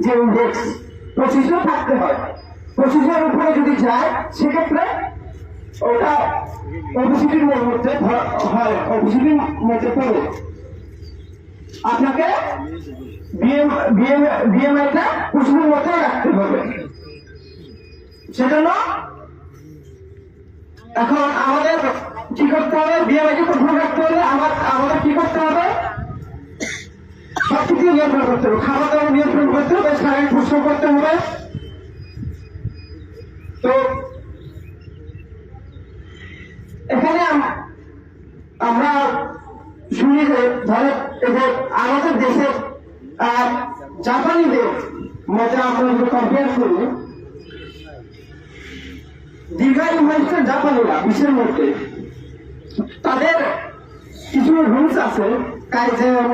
যে ইন্ডেক্স 25 থাকতে হয়, 25 উপরে যদি যায় সেক্ষেত্রে ওটা ওবিসিটির মধ্যে হয়, ওবিসিটির মধ্যে পড়ে আপনাকে বিএমআইটা 25 মধ্যে রাখতে হবে। সেজন্য এখন আমাদের কি করতে হবে, বিএমআইকে 25 রাখতে হলে আমাদের কি করতে হবে, সবকিছু নিয়ন্ত্রণ করতে হবে, খাওয়া দাওয়া নিয়ন্ত্রণ করতে হবে, শারীরিক পরিশ্রম করতে হবে। তো এখানে আমরা শুনি যে ধরে এদের আমাদের দেশের জাপানিদের মধ্যে আমরা যদি কম্পেয়ার করি, দীর্ঘায়ু হয়েছে জাপানিরা বিশ্বের মধ্যে, তাদের কিছু রুলস আছে, কাইজেন